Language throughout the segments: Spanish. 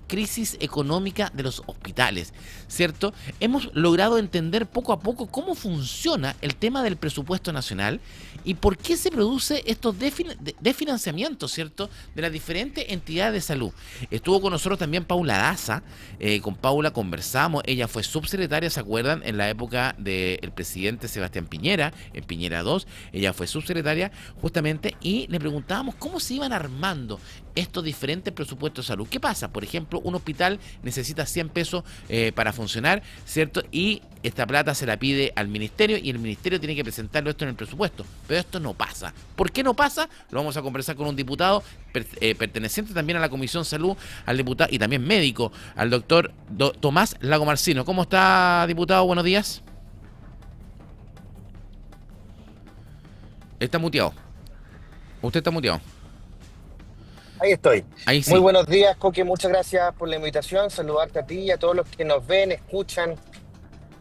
crisis económica de los hospitales, ¿cierto? Hemos logrado entender poco a poco cómo funciona el tema del presupuesto nacional y por qué se produce estos desfinanciamientos, ¿cierto?, de las diferentes entidades de salud. Estuvo con nosotros también Paula Daza. Con Paula conversamos, ella fue subsecretaria, ¿se acuerdan?, en la época del presidente Sebastián Piñera, en Piñera 2, ella fue subsecretaria justamente, y le preguntábamos cómo se iban armando estos diferentes presupuestos de salud. ¿Qué pasa? Por ejemplo, un hospital necesita 100 pesos para funcionar, ¿cierto? Y esta plata se la pide al ministerio y el ministerio tiene que presentarlo esto en el presupuesto. Pero esto no pasa. ¿Por qué no pasa? Lo vamos a conversar con un diputado perteneciente también a la Comisión Salud, al diputado y también médico, al doctor Tomás Lago Marcino. ¿Cómo está, diputado? Buenos días. Está muteado. Usted está muteado. Ahí estoy. Ahí sí. Muy buenos días, Coque. Muchas gracias por la invitación. Saludarte a ti y a todos los que nos ven, escuchan,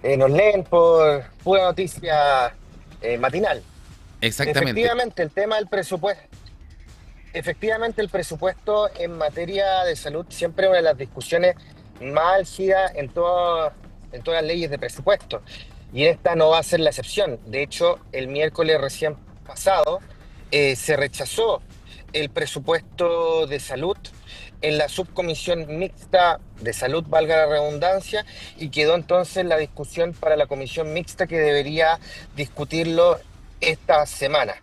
nos leen por pura noticia matinal. Exactamente. Efectivamente, el presupuesto en materia de salud siempre es una de las discusiones más álgidas en todas las leyes de presupuesto. Y esta no va a ser la excepción. De hecho, el miércoles recién pasado se rechazó el presupuesto de salud en la subcomisión mixta de salud, valga la redundancia, y quedó entonces la discusión para la comisión mixta que debería discutirlo esta semana.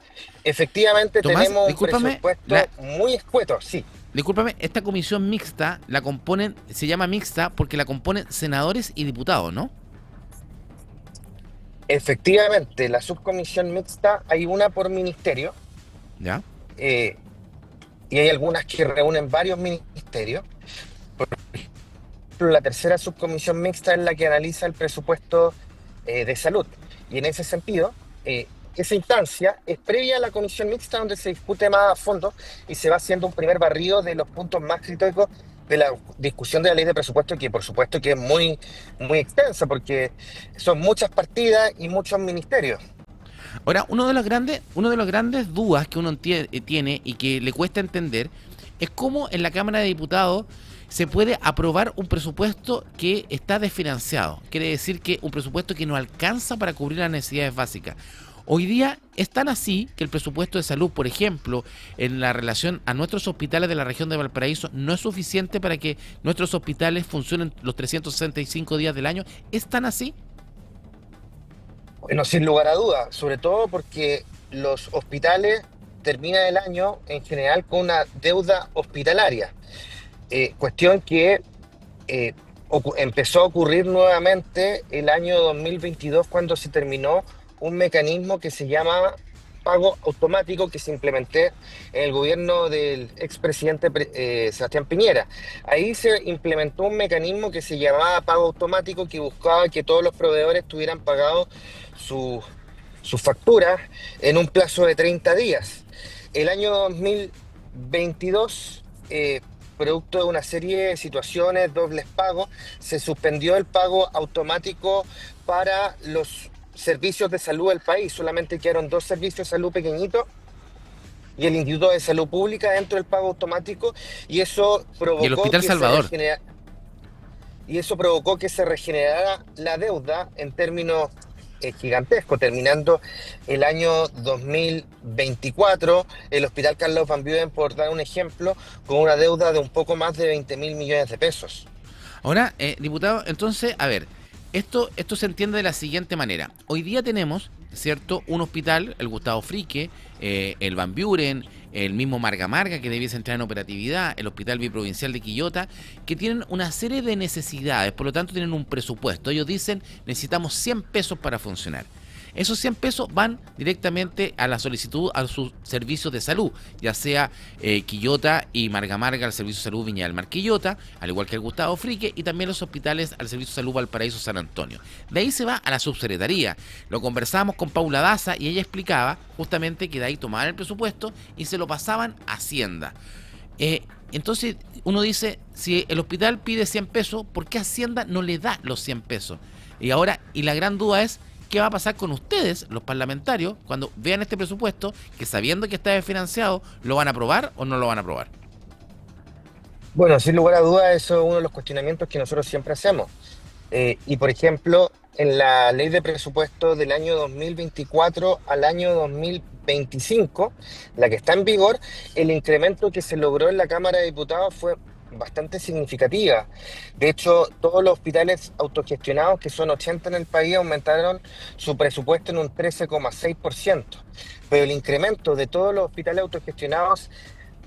Efectivamente, Tomás, tenemos un discúlpame, presupuesto muy escueto, sí. discúlpame, esta comisión mixta la componen, se llama mixta porque la componen senadores y diputados, ¿no? Efectivamente, la subcomisión mixta hay una por ministerio, ¿Ya? eh, y hay algunas que reúnen varios ministerios. La tercera subcomisión mixta es la que analiza el presupuesto de salud. Y en ese sentido, esa instancia es previa a la comisión mixta donde se discute más a fondo y se va haciendo un primer barrido de los puntos más críticos de la discusión de la ley de presupuesto, que por supuesto que es muy, muy extensa porque son muchas partidas y muchos ministerios. Ahora, uno de los grandes dudas que uno tiene y que le cuesta entender es cómo en la Cámara de Diputados se puede aprobar un presupuesto que está desfinanciado. Quiere decir que un presupuesto que no alcanza para cubrir las necesidades básicas. Hoy día es tan así que el presupuesto de salud, por ejemplo, en la relación a nuestros hospitales de la región de Valparaíso, no es suficiente para que nuestros hospitales funcionen los 365 días del año. ¿Es tan así? Bueno, sin lugar a dudas, sobre todo porque los hospitales terminan el año en general con una deuda hospitalaria. Cuestión que empezó a ocurrir nuevamente el año 2022 cuando se terminó un mecanismo que se llama pago automático que se implementó en el gobierno del expresidente Sebastián Piñera. Ahí se implementó un mecanismo que se llamaba pago automático que buscaba que todos los proveedores tuvieran pagado sus facturas en un plazo de 30 días. El año 2022, producto de una serie de situaciones, dobles pagos, se suspendió el pago automático para los servicios de salud del país. Solamente quedaron 2 servicios de salud pequeñitos y el Instituto de Salud Pública dentro del pago automático, y eso Y el provocó Hospital que Salvador. se regenerara la deuda en términos gigantesco, terminando el año 2024, el Hospital Carlos Van Buren, por dar un ejemplo, con una deuda de un poco más de 20.000 millones de pesos. Ahora, diputado, entonces, a ver, esto se entiende de la siguiente manera. Hoy día tenemos, ¿cierto?, un hospital, el Gustavo Frique, el Van Buren, el mismo Marga Marga, que debiese entrar en operatividad, el Hospital Biprovincial de Quillota, que tienen una serie de necesidades, por lo tanto tienen un presupuesto. Ellos dicen, necesitamos 100 pesos para funcionar. Esos 100 pesos van directamente a la solicitud a sus servicios de salud, ya sea Quillota y Marga Marga al Servicio de Salud Viña del Mar Quillota, al igual que el Gustavo Frique, y también los hospitales al Servicio de Salud Valparaíso San Antonio. De ahí se va a la subsecretaría. Lo conversábamos con Paula Daza y ella explicaba justamente que de ahí tomaban el presupuesto y se lo pasaban a Hacienda. Entonces uno dice, si el hospital pide 100 pesos, ¿por qué Hacienda no le da los 100 pesos? Y la gran duda es, ¿qué va a pasar con ustedes, los parlamentarios, cuando vean este presupuesto, que sabiendo que está desfinanciado, lo van a aprobar o no lo van a aprobar? Bueno, sin lugar a dudas, eso es uno de los cuestionamientos que nosotros siempre hacemos. Y por ejemplo, en la ley de presupuesto del año 2024 al año 2025, la que está en vigor, el incremento que se logró en la Cámara de Diputados fue bastante significativa. De hecho, todos los hospitales autogestionados, que son 80 en el país, aumentaron su presupuesto en un 13,6%. Pero el incremento de todos los hospitales autogestionados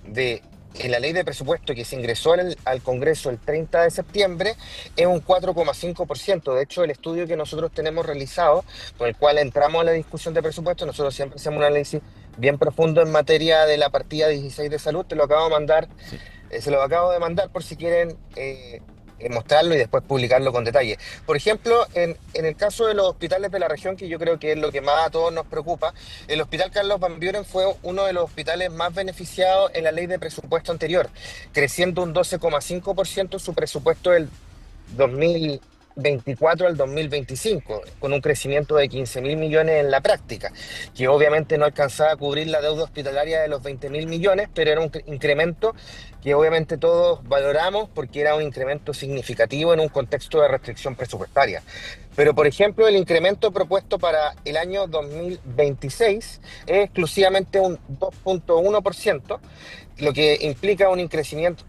de en la ley de presupuesto que se ingresó al Congreso el 30 de septiembre es un 4,5%. De hecho, el estudio que nosotros tenemos realizado, con el cual entramos a la discusión de presupuesto, nosotros siempre hacemos un análisis bien profundo en materia de la partida 16 de salud. Te lo acabo de mandar, Sí. se lo acabo de mandar por si quieren mostrarlo y después publicarlo con detalle. Por ejemplo, en el caso de los hospitales de la región, que yo creo que es lo que más a todos nos preocupa, el Hospital Carlos Van Buren fue uno de los hospitales más beneficiados en la ley de presupuesto anterior, creciendo un 12,5% su presupuesto del 2024 al 2025, con un crecimiento de 15.000 millones en la práctica, que obviamente no alcanzaba a cubrir la deuda hospitalaria de los 20.000 millones, pero era un incremento que obviamente todos valoramos porque era un incremento significativo en un contexto de restricción presupuestaria. Pero, por ejemplo, el incremento propuesto para el año 2026 es exclusivamente un 2,1%, lo que implica un crecimiento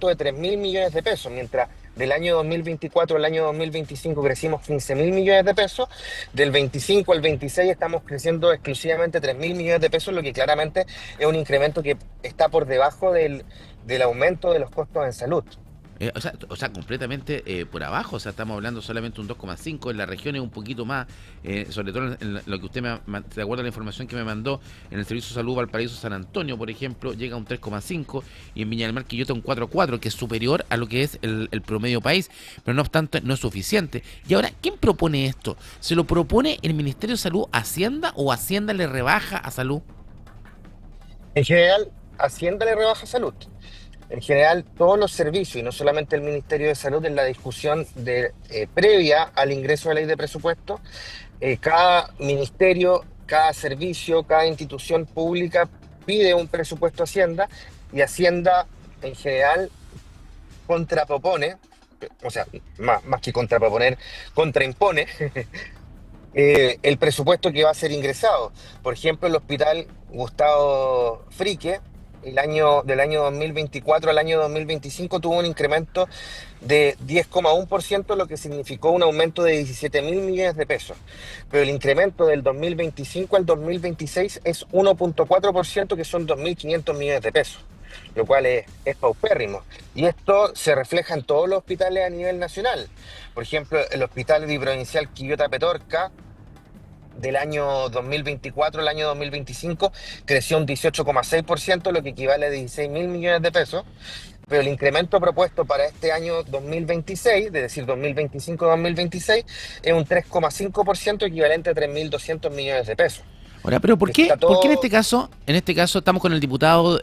de 3.000 millones de pesos, mientras del año 2024 al año 2025 crecimos 15.000 millones de pesos, del 25 al 26 estamos creciendo exclusivamente 3.000 millones de pesos, lo que claramente es un incremento que está por debajo del aumento de los costos en salud. O sea, completamente por abajo, o sea, estamos hablando solamente un 2,5, en la región es un poquito más, sobre todo en lo que usted de acuerdo a la información que me mandó, en el Servicio de Salud Valparaíso San Antonio, por ejemplo, llega a un 3,5 y en Viña del Mar Quillota un 4,4, que es superior a lo que es el promedio país, pero no obstante no es suficiente. Y ahora, ¿quién propone esto? ¿Se lo propone el Ministerio de Salud a Hacienda o Hacienda le rebaja a Salud? En general, Hacienda le rebaja salud. En general, todos los servicios, y no solamente el Ministerio de Salud, en la discusión previa al ingreso de ley de presupuesto, cada ministerio, cada servicio, cada institución pública pide un presupuesto a Hacienda y Hacienda en general contrapropone, o sea, más que contraproponer, contraimpone el presupuesto que va a ser ingresado. Por ejemplo, el Hospital Gustavo Frique, del año 2024 al año 2025 tuvo un incremento de 10,1%, lo que significó un aumento de 17.000 millones de pesos. Pero el incremento del 2025 al 2026 es 1,4%, que son 2.500 millones de pesos, lo cual es paupérrimo. Y esto se refleja en todos los hospitales a nivel nacional. Por ejemplo, el Hospital Biprovincial Quillota Petorca, del año 2024 al año 2025 creció un 18,6%, lo que equivale a 16.000 millones de pesos, pero el incremento propuesto para este año 2026, es decir, 2025-2026, es un 3,5%, equivalente a 3.200 millones de pesos. Ahora, pero ¿por qué? Está ¿Por qué todo. en este caso estamos con el diputado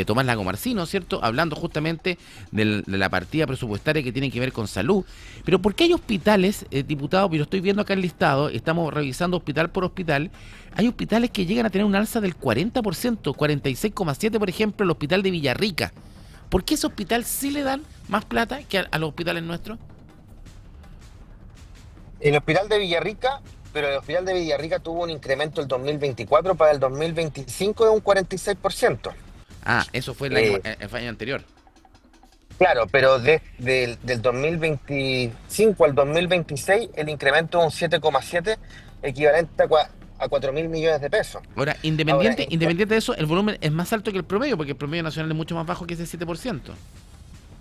Tomás Lagomarcino, ¿cierto? Hablando justamente de la partida presupuestaria que tiene que ver con salud. Pero ¿por qué hay hospitales, diputado? Pero estoy viendo acá el listado, estamos revisando hospital por hospital. Hay hospitales que llegan a tener un alza del 40%, 46,7%, por ejemplo, el hospital de Villarrica. ¿Por qué ese hospital sí le dan más plata que a los hospitales nuestros? El hospital de Villarrica, pero el hospital de Villarrica tuvo un incremento el 2024 para el 2025 de un 46%. Ah, eso fue Eh, el año anterior. claro, pero del 2025 al 2026 el incremento es un 7,7, equivalente a 4.000 millones de pesos. Ahora, Ahora, independiente de eso, el volumen es más alto que el promedio, porque el promedio nacional es mucho más bajo que ese 7%.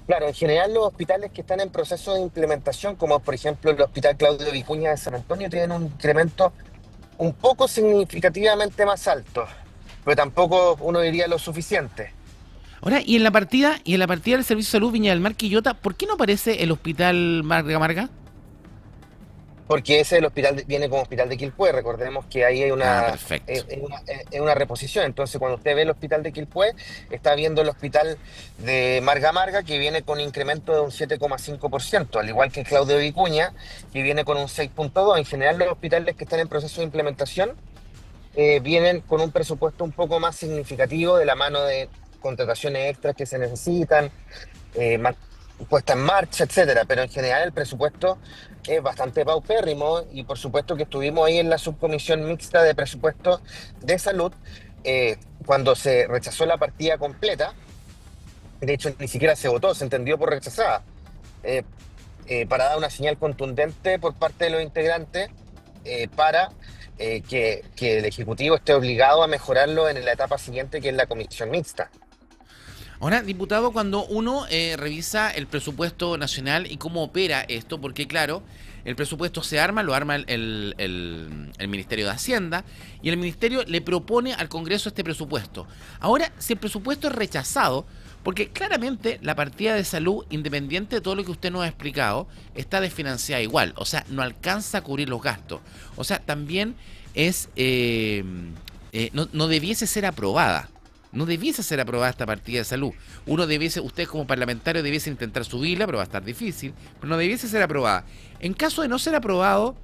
claro, en general los hospitales que están en proceso de implementación, como por ejemplo el Hospital Claudio Vicuña de San Antonio, tienen un incremento un poco significativamente más alto, pero tampoco uno diría lo suficiente. Ahora, y en la partida del Servicio de Salud Viña del Mar Quillota, ¿por qué no aparece el Hospital Marga Marga? Porque ese el hospital viene como hospital de Quilpué. Recordemos que ahí hay Ah, una, perfecto. es una reposición. Entonces, cuando usted ve el hospital de Quilpué, está viendo el hospital de Marga Marga, que viene con un incremento de un 7,5%, al igual que el Claudio Vicuña, que viene con un 6,2%. En general, los hospitales que están en proceso de implementación vienen con un presupuesto un poco más significativo de la mano contrataciones extras que se necesitan, más puesta en marcha, etcétera. Pero en general el presupuesto es bastante paupérrimo y por supuesto que estuvimos ahí en la subcomisión mixta de presupuesto de salud eh, cuando se rechazó la partida completa. De hecho, ni siquiera se votó, se entendió por rechazada, eh, para dar una señal contundente por parte de los integrantes para que el Ejecutivo esté obligado a mejorarlo en la etapa siguiente, que es la comisión mixta. Ahora, diputado, cuando uno revisa el presupuesto nacional y cómo opera esto, porque claro, el presupuesto se arma, lo arma el Ministerio de Hacienda y el Ministerio le propone al Congreso este presupuesto. Ahora, si el presupuesto es rechazado, porque claramente la partida de salud, independiente de todo lo que usted nos ha explicado, está desfinanciada igual, o sea, no alcanza a cubrir los gastos. O sea, también es no debiese ser aprobada. No debiese ser aprobada esta partida de salud. Uno debiese, usted como parlamentario debiese intentar subirla, pero va a estar difícil, pero no debiese ser aprobada. En caso de no ser aprobado,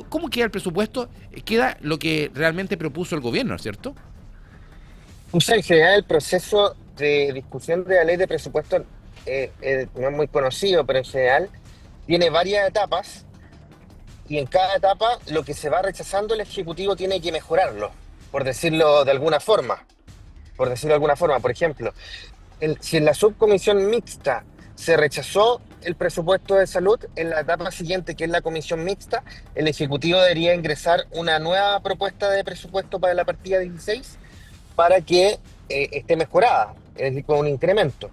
¿cómo queda el presupuesto? Queda lo que realmente propuso el gobierno, ¿cierto? O sea, en general el proceso de discusión de la ley de presupuesto no es muy conocido, pero en general tiene varias etapas y en cada etapa lo que se va rechazando el Ejecutivo tiene que mejorarlo, por decirlo de alguna forma. Por decirlo de alguna forma, por ejemplo, si en la subcomisión mixta se rechazó el presupuesto de salud, en la etapa siguiente, que es la comisión mixta, el Ejecutivo debería ingresar una nueva propuesta de presupuesto para la partida 16 para que esté mejorada, es decir, con un incremento.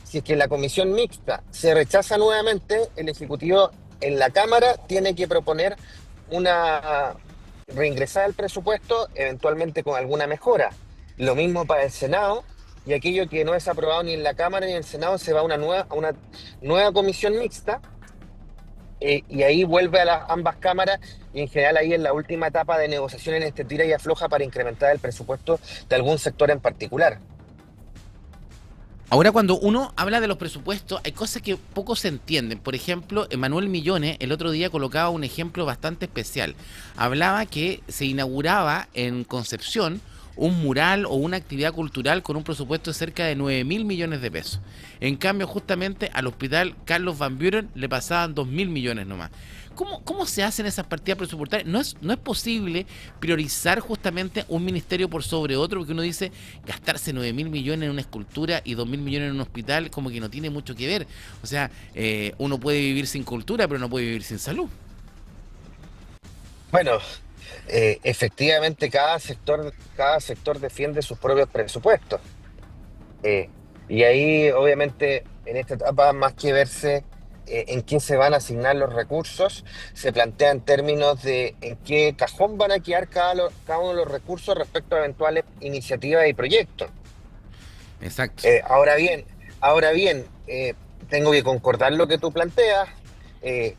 Si es que la comisión mixta se rechaza nuevamente, el Ejecutivo en la Cámara tiene que proponer una reingresar al presupuesto, eventualmente con alguna mejora. Lo mismo para el Senado, y aquello que no es aprobado ni en la Cámara ni en el Senado se va a una nueva comisión mixta, y ahí vuelve a las ambas cámaras, y en general ahí en la última etapa de negociación en este tira y afloja para incrementar el presupuesto de algún sector en particular. Ahora, cuando uno habla de los presupuestos, hay cosas que poco se entienden. Por ejemplo, Emanuel Millones el otro día colocaba un ejemplo bastante especial. Hablaba que se inauguraba en Concepción un mural o una actividad cultural con un presupuesto de cerca de 9.000 millones de pesos. En cambio, justamente al hospital Carlos Van Buren le pasaban 2.000 millones nomás. ¿Cómo se hacen esas partidas presupuestarias? No es posible priorizar justamente un ministerio por sobre otro, porque uno dice gastarse 9.000 millones en una escultura y 2.000 millones en un hospital, como que no tiene mucho que ver. O sea, uno puede vivir sin cultura, pero no puede vivir sin salud. Bueno, efectivamente cada sector defiende sus propios presupuestos. Eh, y ahí, obviamente, en esta etapa, más que verse en qué se van a asignar los recursos, se plantea en términos de en qué cajón van a quedar cada uno de los recursos respecto a eventuales iniciativas y proyectos. Exacto. Eh, ahora bien, ahora bien, tengo que concordar lo que tú planteas. eh,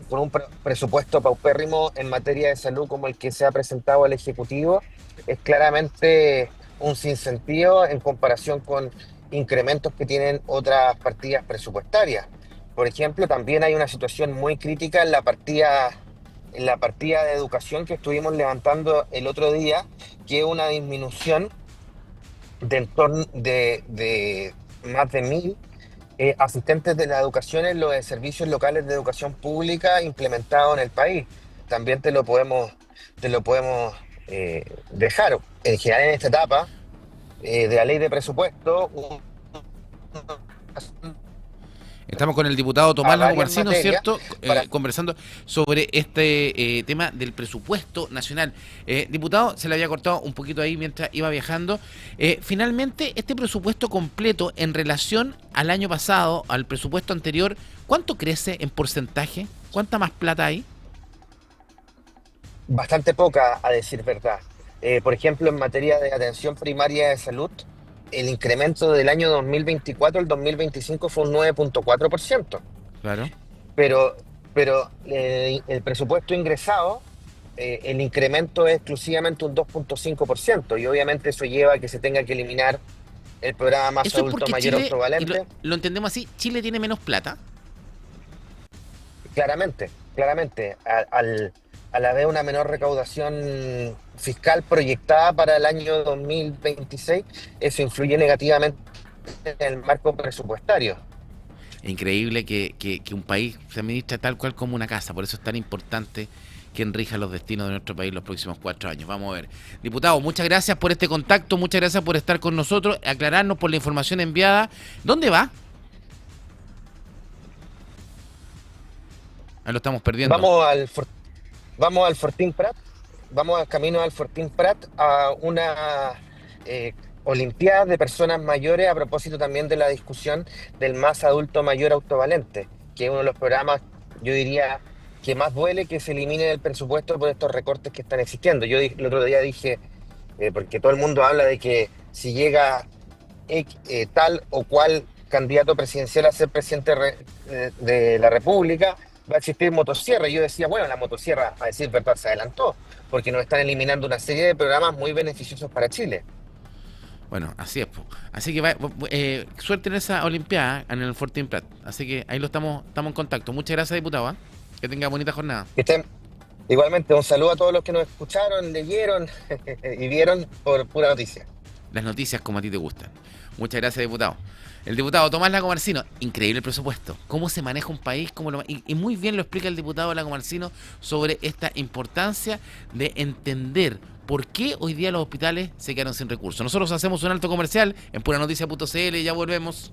con un presupuesto paupérrimo en materia de salud como el que se ha presentado al Ejecutivo, es claramente un sinsentido en comparación con incrementos que tienen otras partidas presupuestarias. Por ejemplo, también hay una situación muy crítica en la partida de educación que estuvimos levantando el otro día, que es una disminución de más de 1.000 asistentes de la educación en los servicios locales de educación pública implementados en el país. También te lo podemos dejar. En general, en esta etapa de la ley de presupuesto, Estamos con el diputado a Tomás Lago varias Marcino, materias ¿cierto? para. Conversando sobre este tema del presupuesto nacional. Diputado, se le había cortado un poquito ahí mientras iba viajando. Finalmente, este presupuesto completo en relación al año pasado, al presupuesto anterior, ¿cuánto crece en porcentaje? ¿Cuánta más plata hay? Bastante poca, a decir verdad. Por ejemplo, en materia de atención primaria de salud, el incremento del año 2024 al 2025 fue un 9,4%. Claro. Pero el presupuesto ingresado, el incremento es exclusivamente un 2,5%, y obviamente eso lleva a que se tenga que eliminar el programa Más Eso es Adulto porque Mayor Chile, y lo, Octovalente. lo entendemos así, Chile tiene menos plata. Claramente, claramente, al haber una menor recaudación fiscal proyectada para el año 2026, eso influye negativamente en el marco presupuestario. Increíble que un país se administra tal cual como una casa, por eso es tan importante que rija los destinos de nuestro país los próximos 4 años. Vamos a ver. Diputado, muchas gracias por este contacto, muchas gracias por estar con nosotros, aclararnos por la información enviada. ¿Dónde va? Ahí lo estamos perdiendo. Vamos al, For- vamos al Fortín Prat, vamos al camino al Fortín Prat a una eh, Olimpiada de personas mayores a propósito también de la discusión del más adulto mayor autovalente, que es uno de los programas, yo diría, que más duele que se elimine del presupuesto por estos recortes que están existiendo. El otro día dije, porque todo el mundo habla de que si llega tal o cual candidato presidencial a ser presidente de la República, va a existir motosierra. Y yo decía, bueno, la motosierra, a decir verdad, se adelantó, porque nos están eliminando una serie de programas muy beneficiosos para Chile. Bueno, así es. Po. Así que suerte en esa Olimpiada en el Fortín Prat. Así que ahí estamos en contacto. Muchas gracias, diputado. ¿Eh? Que tenga bonita jornada. Que estén, igualmente, un saludo a todos los que nos escucharon, leyeron y vieron por pura noticia. Las noticias como a ti te gustan. Muchas gracias, diputado. El diputado Tomás Lagomarsino, increíble el presupuesto. Cómo se maneja un país, y muy bien lo explica el diputado Lagomarsino sobre esta importancia de entender por qué hoy día los hospitales se quedaron sin recursos. Nosotros hacemos un alto comercial en puranoticias.cl y ya volvemos.